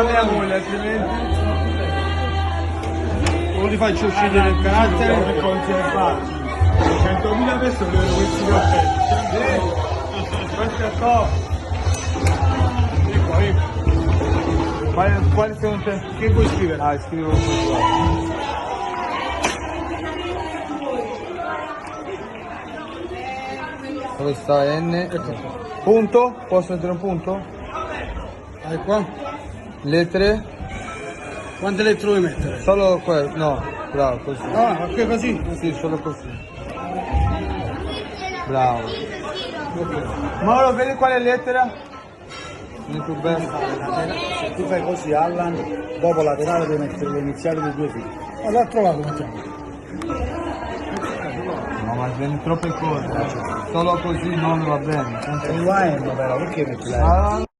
a mia moglie, altrimenti o li faccio uscire nel carattere per conservarci 100.000 persone vedono questi cappelli. questo è top. Quali sono te? Che vuoi scrivere? Ah, scrivo questo. Dove sta N? Ecco. Punto? Posso mettere un punto? Vai qua. Lettere? Quante lettere vuoi mettere? Solo quello, no, bravo, così. Ah, ok, così. Sì, solo così. Bravo. Ok. Mauro, vedi quale lettera? Non più bene. Se tu fai così, Allan, dopo laterale devi mettere le iniziali dei due figli. All'altro lato mettiamo. No, ma viene troppe cose. Solo così non va bene. E il wine, però, perché metti la... Ah,